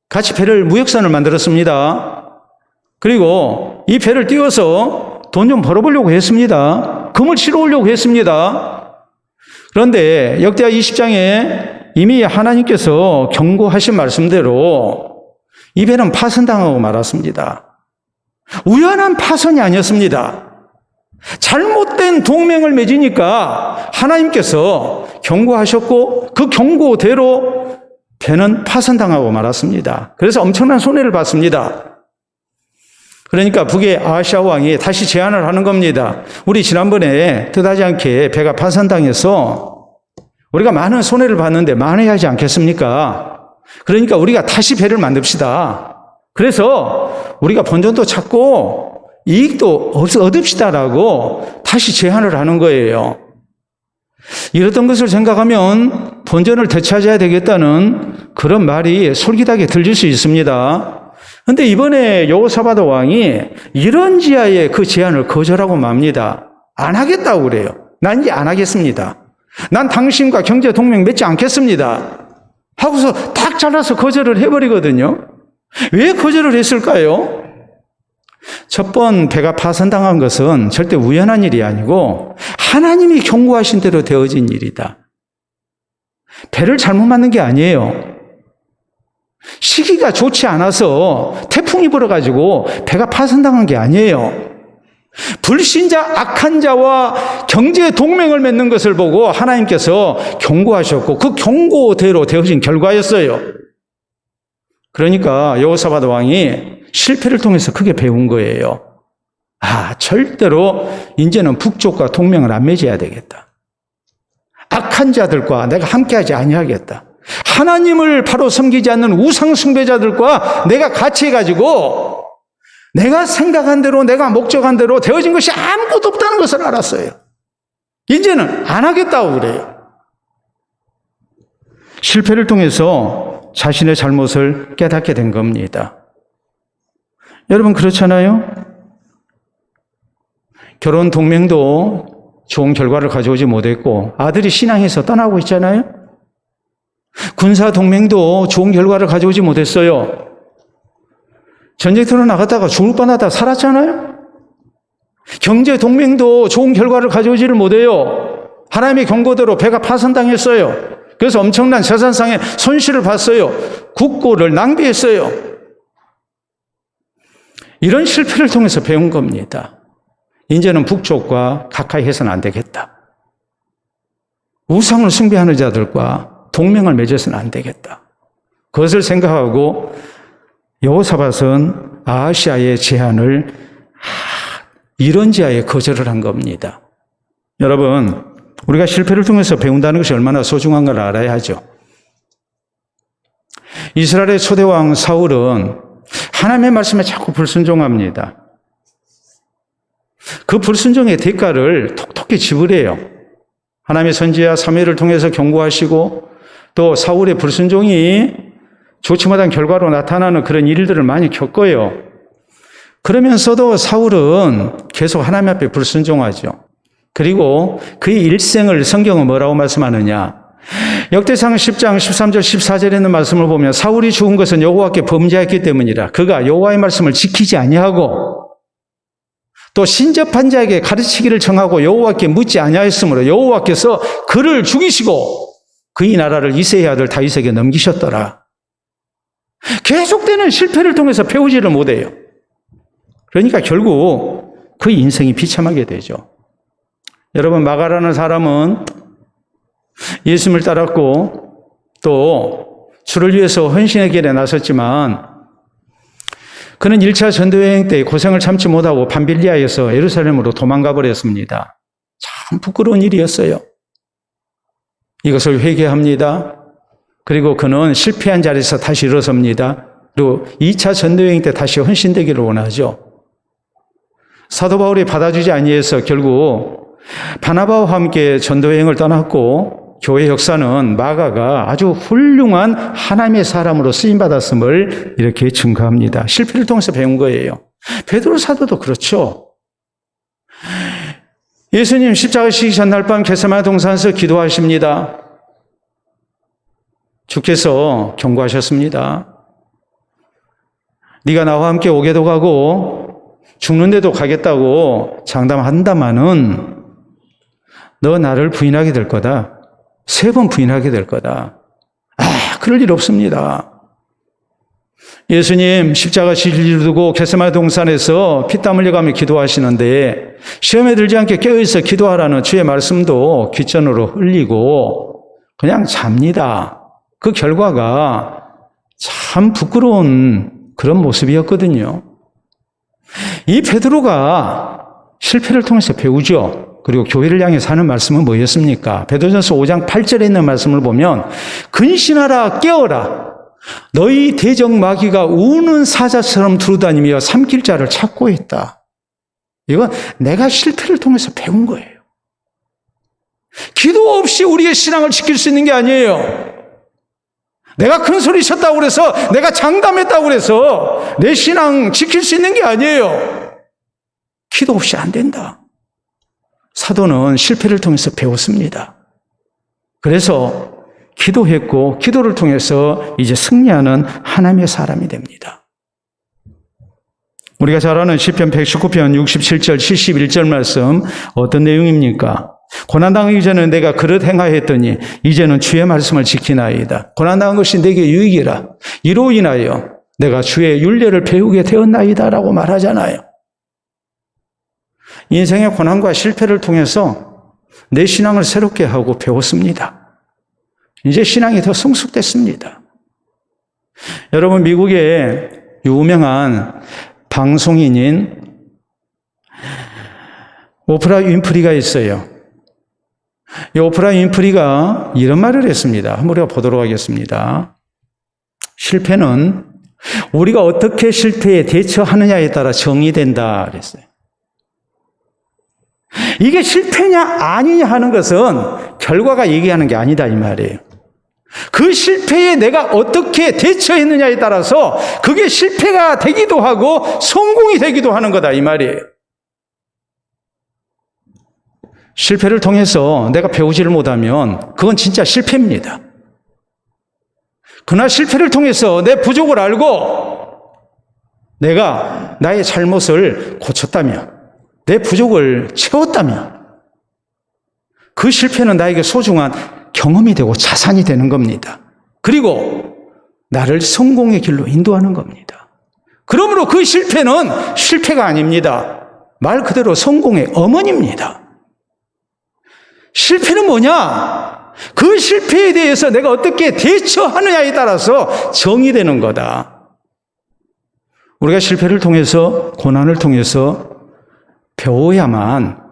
S1: 같이 배를 무역선을 만들었습니다. 그리고 이 배를 띄워서 돈 좀 벌어보려고 했습니다. 금을 실어오려고 했습니다. 그런데 역대하 20장에 이미 하나님께서 경고하신 말씀대로 이 배는 파손당하고 말았습니다. 우연한 파손이 아니었습니다. 잘못된 동맹을 맺으니까 하나님께서 경고하셨고 그 경고대로 배는 파손당하고 말았습니다. 그래서 엄청난 손해를 봤습니다. 그러니까 북의 아하시아 왕이 다시 제안을 하는 겁니다. 우리 지난번에 뜻하지 않게 배가 파손당해서 우리가 많은 손해를 봤는데 만회하지 않겠습니까? 그러니까 우리가 다시 배를 만듭시다. 그래서 우리가 본전도 찾고 이익도 얻읍시다라고 다시 제안을 하는 거예요. 이랬던 것을 생각하면 본전을 되찾아야 되겠다는 그런 말이 솔깃하게 들릴 수 있습니다. 그런데 이번에 여호사밧 왕이 이런 지하에 그 제안을 거절하고 맙니다. 안 하겠다고 그래요. 난 이제 안 하겠습니다. 난 당신과 경제 동맹 맺지 않겠습니다. 하고서 딱 잘라서 거절을 해버리거든요. 왜 거절을 했을까요? 첫 번 배가 파손당한 것은 절대 우연한 일이 아니고 하나님이 경고하신 대로 되어진 일이다. 배를 잘못 만든 게 아니에요. 시기가 좋지 않아서 태풍이 불어가지고 배가 파손당한 게 아니에요. 불신자 악한 자와 경제 동맹을 맺는 것을 보고 하나님께서 경고하셨고 그 경고대로 되어진 결과였어요. 그러니까 여호사밧 왕이 실패를 통해서 크게 배운 거예요. 아, 절대로 이제는 북쪽과 동맹을 안 맺어야 되겠다. 악한 자들과 내가 함께하지 아니하겠다. 하나님을 바로 섬기지 않는 우상 숭배자들과 내가 같이 해가지고 내가 생각한 대로 내가 목적한 대로 되어진 것이 아무것도 없다는 것을 알았어요. 이제는 안 하겠다고 그래요. 실패를 통해서 자신의 잘못을 깨닫게 된 겁니다. 여러분 그렇잖아요? 결혼 동맹도 좋은 결과를 가져오지 못했고 아들이 신앙에서 떠나고 있잖아요? 군사 동맹도 좋은 결과를 가져오지 못했어요. 전쟁터로 나갔다가 죽을 뻔하다 살았잖아요? 경제 동맹도 좋은 결과를 가져오지를 못해요. 하나님의 경고대로 배가 파손당했어요. 그래서 엄청난 재산상의 손실을 봤어요. 국고를 낭비했어요. 이런 실패를 통해서 배운 겁니다. 이제는 북쪽과 가까이 해서는 안 되겠다. 우상을 숭배하는 자들과 동맹을 맺어서는 안 되겠다. 그것을 생각하고 여호사밧은 아하시아의 제안을 이런 지하에 거절을 한 겁니다. 여러분, 우리가 실패를 통해서 배운다는 것이 얼마나 소중한 걸 알아야 하죠. 이스라엘의 초대왕 사울은 하나님의 말씀에 자꾸 불순종합니다. 그 불순종의 대가를 톡톡히 지불해요. 하나님의 선지자 사무엘을 통해서 경고하시고 또 사울의 불순종이 좋지 못한 결과로 나타나는 그런 일들을 많이 겪어요. 그러면서도 사울은 계속 하나님 앞에 불순종하죠. 그리고 그의 일생을 성경은 뭐라고 말씀하느냐? 역대상 10장 13절 14절에 있는 말씀을 보면 사울이 죽은 것은 여호와께 범죄했기 때문이라. 그가 여호와의 말씀을 지키지 아니하고 또 신접한 자에게 가르치기를 정하고 여호와께 묻지 아니하였으므로 여호와께서 그를 죽이시고 그의 나라를 이새의 아들 다윗에게 넘기셨더라. 계속되는 실패를 통해서 배우지를 못해요. 그러니까 결국 그의 인생이 비참하게 되죠. 여러분, 마가라는 사람은 예수님을 따랐고 또 주를 위해서 헌신의 길에 나섰지만 그는 1차 전도여행 때 고생을 참지 못하고 밤빌리아에서 예루살렘으로 도망가 버렸습니다. 참 부끄러운 일이었어요. 이것을 회개합니다. 그리고 그는 실패한 자리에서 다시 일어섭니다. 그리고 2차 전도여행 때 다시 헌신되기를 원하죠. 사도 바울이 받아주지 아니해서 결국 바나바와 함께 전도여행을 떠났고 교회 역사는 마가가 아주 훌륭한 하나님의 사람으로 쓰임받았음을 이렇게 증거합니다. 실패를 통해서 배운 거예요. 베드로 사도도 그렇죠. 예수님 십자가 지시기 전날 밤 겟세마네 동산에서 기도하십니다. 주께서 경고하셨습니다. 네가 나와 함께 오게도 가고 죽는데도 가겠다고 장담한다마는 너 나를 부인하게 될 거다. 3번 부인하게 될 거다. 그럴 일 없습니다. 예수님 십자가 지시를 두고 겟세마네 동산에서 피땀 흘려가며 기도하시는데 시험에 들지 않게 깨어있어 기도하라는 주의 말씀도 귓전으로 흘리고 그냥 잡니다. 그 결과가 참 부끄러운 그런 모습이었거든요. 이 베드로가 실패를 통해서 배우죠. 그리고 교회를 향해서 하는 말씀은 뭐였습니까? 베드로전서 5장 8절에 있는 말씀을 보면 근신하라 깨어라 너희 대적 마귀가 우는 사자처럼 두루다니며 삼킬 자를 찾고 있다. 이건 내가 실패를 통해서 배운 거예요. 기도 없이 우리의 신앙을 지킬 수 있는 게 아니에요. 내가 큰 소리 쳤다고 그래서 내가 장담했다고 그래서 내 신앙 지킬 수 있는 게 아니에요. 기도 없이 안 된다. 사도는 실패를 통해서 배웠습니다. 그래서 기도했고 기도를 통해서 이제 승리하는 하나님의 사람이 됩니다. 우리가 잘 아는 시편 119편 67절 71절 말씀 어떤 내용입니까? 고난당하기 전에 내가 그릇 행하였더니 이제는 주의 말씀을 지키나이다. 고난당한 것이 내게 유익이라. 이로 인하여 내가 주의 율례를 배우게 되었나이다 라고 말하잖아요. 인생의 고난과 실패를 통해서 내 신앙을 새롭게 하고 배웠습니다. 이제 신앙이 더 성숙됐습니다. 여러분, 미국의 유명한 방송인인 오프라 윈프리가 있어요. 이 오프라 윈프리가 이런 말을 했습니다. 한번 우리가 보도록 하겠습니다. 실패는 우리가 어떻게 실패에 대처하느냐에 따라 정의된다 그랬어요. 이게 실패냐 아니냐 하는 것은 결과가 얘기하는 게 아니다 이 말이에요. 그 실패에 내가 어떻게 대처했느냐에 따라서 그게 실패가 되기도 하고 성공이 되기도 하는 거다 이 말이에요. 실패를 통해서 내가 배우지를 못하면 그건 진짜 실패입니다. 그러나 실패를 통해서 내 부족을 알고 내가 나의 잘못을 고쳤다면 내 부족을 채웠다면 그 실패는 나에게 소중한 경험이 되고 자산이 되는 겁니다. 그리고 나를 성공의 길로 인도하는 겁니다. 그러므로 그 실패는 실패가 아닙니다. 말 그대로 성공의 어머니입니다. 실패는 뭐냐? 그 실패에 대해서 내가 어떻게 대처하느냐에 따라서 정의되는 거다. 우리가 실패를 통해서 고난을 통해서 배워야만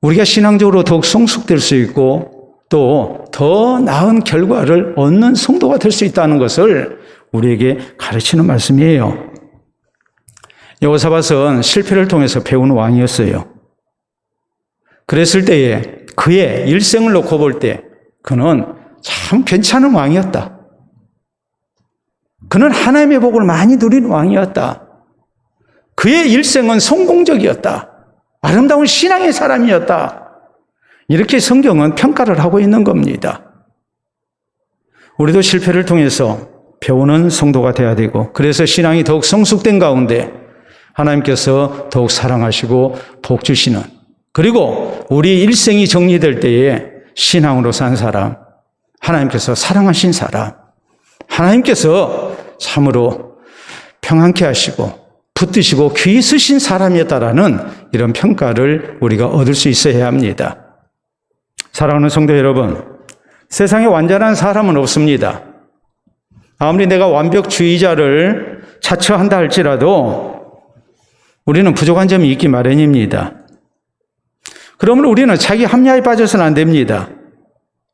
S1: 우리가 신앙적으로 더욱 성숙될 수 있고 또 더 나은 결과를 얻는 성도가 될 수 있다는 것을 우리에게 가르치는 말씀이에요. 여호사밧은 실패를 통해서 배우는 왕이었어요. 그랬을 때에 그의 일생을 놓고 볼 때 그는 참 괜찮은 왕이었다. 그는 하나님의 복을 많이 누리는 왕이었다. 그의 일생은 성공적이었다. 아름다운 신앙의 사람이었다. 이렇게 성경은 평가를 하고 있는 겁니다. 우리도 실패를 통해서 배우는 성도가 돼야 되고 그래서 신앙이 더욱 성숙된 가운데 하나님께서 더욱 사랑하시고 복 주시는 그리고 우리 일생이 정리될 때에 신앙으로 산 사람, 하나님께서 사랑하신 사람, 하나님께서 참으로 평안케 하시고 붙드시고 귀 쓰신 사람이었다라는 이런 평가를 우리가 얻을 수 있어야 합니다. 사랑하는 성도 여러분, 세상에 완전한 사람은 없습니다. 아무리 내가 완벽주의자를 자처한다 할지라도 우리는 부족한 점이 있기 마련입니다. 그러므로 우리는 자기 합리화에 빠져서는 안 됩니다.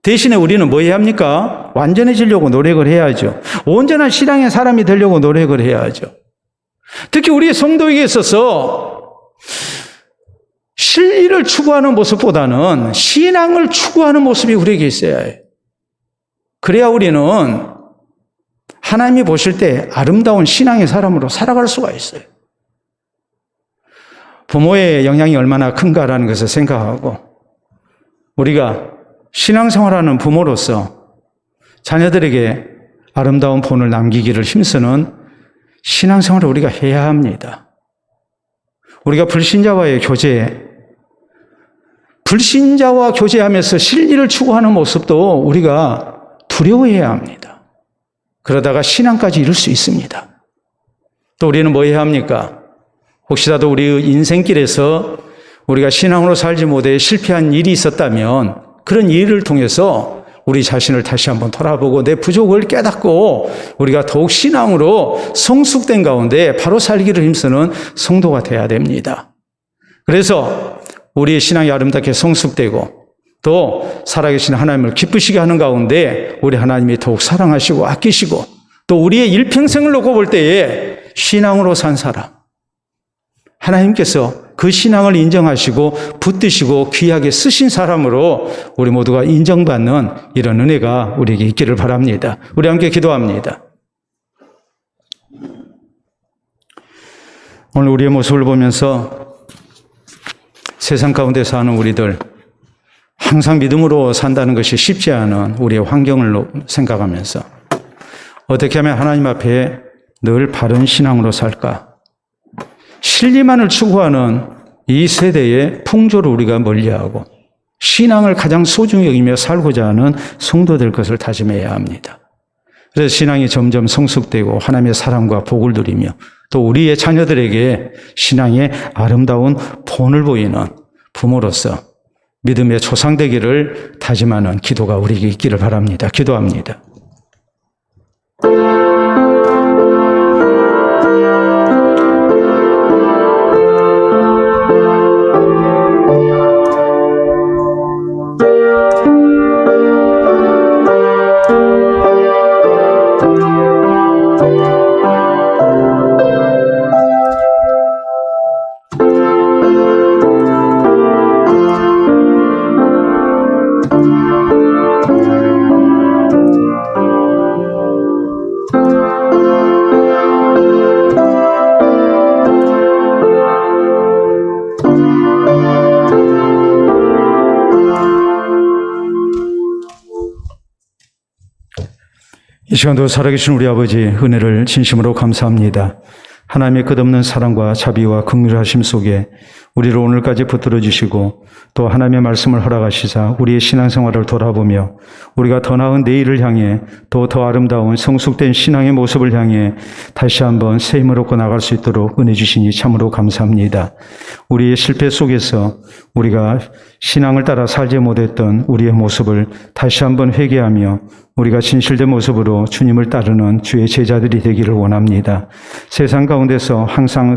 S1: 대신에 우리는 뭐 해야 합니까? 완전해지려고 노력을 해야죠. 온전한 신앙의 사람이 되려고 노력을 해야죠. 특히 우리 성도에게 있어서 실리를 추구하는 모습보다는 신앙을 추구하는 모습이 우리에게 있어야 해요. 그래야 우리는 하나님이 보실 때 아름다운 신앙의 사람으로 살아갈 수가 있어요. 부모의 영향이 얼마나 큰가라는 것을 생각하고 우리가 신앙생활하는 부모로서 자녀들에게 아름다운 본을 남기기를 힘쓰는 신앙생활을 우리가 해야 합니다. 우리가 불신자와의 교제, 불신자와 교제하면서 실리를 추구하는 모습도 우리가 두려워해야 합니다. 그러다가 신앙까지 이룰 수 있습니다. 또 우리는 뭐 해야 합니까? 혹시라도 우리의 인생길에서 우리가 신앙으로 살지 못해 실패한 일이 있었다면 그런 일을 통해서 우리 자신을 다시 한번 돌아보고 내 부족을 깨닫고 우리가 더욱 신앙으로 성숙된 가운데 바로 살기를 힘쓰는 성도가 되어야 됩니다. 그래서 우리의 신앙이 아름답게 성숙되고 또 살아계신 하나님을 기쁘시게 하는 가운데 우리 하나님이 더욱 사랑하시고 아끼시고 또 우리의 일평생을 놓고 볼 때에 신앙으로 산 사람, 하나님께서 그 신앙을 인정하시고 붙드시고 귀하게 쓰신 사람으로 우리 모두가 인정받는 이런 은혜가 우리에게 있기를 바랍니다. 우리 함께 기도합니다. 오늘 우리의 모습을 보면서 세상 가운데 사는 우리들 항상 믿음으로 산다는 것이 쉽지 않은 우리의 환경을 생각하면서 어떻게 하면 하나님 앞에 늘 바른 신앙으로 살까? 실리만을 추구하는 이 세대의 풍조를 우리가 멀리하고 신앙을 가장 소중히 여기며 살고자 하는 성도될 것을 다짐해야 합니다. 그래서 신앙이 점점 성숙되고 하나님의 사랑과 복을 누리며 또 우리의 자녀들에게 신앙의 아름다운 본을 보이는 부모로서 믿음의 조상되기를 다짐하는 기도가 우리에게 있기를 바랍니다. 기도합니다. 이 시간도 살아계신 우리 아버지 은혜를 진심으로 감사합니다. 하나님의 끝없는 사랑과 자비와 긍휼하심 속에 우리를 오늘까지 붙들어 주시고 또 하나님의 말씀을 허락하시사 우리의 신앙생활을 돌아보며 우리가 더 나은 내일을 향해 또 더 아름다운 성숙된 신앙의 모습을 향해 다시 한번 새 힘을 얻고 나갈 수 있도록 은혜 주시니 참으로 감사합니다. 우리의 실패 속에서 우리가 신앙을 따라 살지 못했던 우리의 모습을 다시 한번 회개하며 우리가 진실된 모습으로 주님을 따르는 주의 제자들이 되기를 원합니다. 세상 가운데서 항상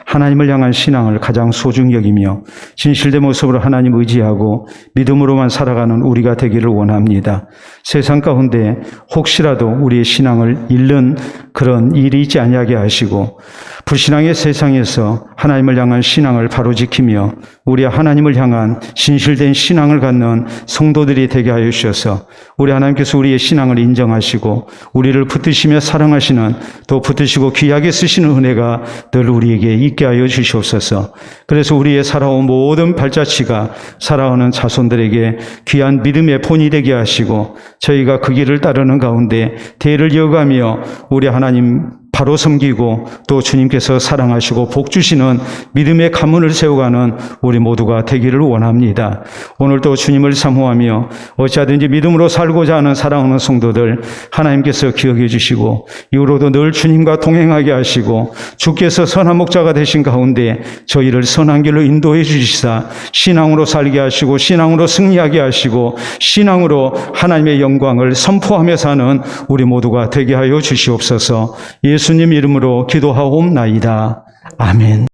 S1: 하나님을 향한 신앙을 가장 소중히 여기며 진실된 모습으로 하나님 의지하고 믿음으로만 살아가는 우리가 되기를 원합니다. 세상 가운데 혹시라도 우리의 신앙을 잃는 그런 일이 있지 아니하게 하시고 불신앙의 세상에서 하나님을 향한 신앙을 바로 지키며 우리 하나님을 향한 진실된 신앙을 갖는 성도들이 되게 하여 주셔서 우리 하나님께서 우리의 신앙을 인정하시고 우리를 붙드시며 사랑하시는 또 붙드시고 귀하게 쓰시는 은혜가 늘 우리에게 있게 하여 주시옵소서. 그래서 우리의 살아온 모든 발자취가 살아오는 자손들에게 귀한 믿음의 본이 되게 하시고 저희가 그 길을 따르는 가운데 대를 이어가며 우리 하나님 바로 섬기고 또 주님께서 사랑하시고 복 주시는 믿음의 가문을 세워가는 우리 모두가 되기를 원합니다. 오늘도 주님을 사모하며 어찌하든지 믿음으로 살고자 하는 사랑하는 성도들 하나님께서 기억해 주시고 이후로도 늘 주님과 동행하게 하시고 주께서 선한 목자가 되신 가운데 저희를 선한 길로 인도해 주시사 신앙으로 살게 하시고 신앙으로 승리하게 하시고 신앙으로 하나님의 영광을 선포하며 사는 우리 모두가 되게 하여 주시옵소서. 예수님 이름으로 기도하옵나이다. 아멘.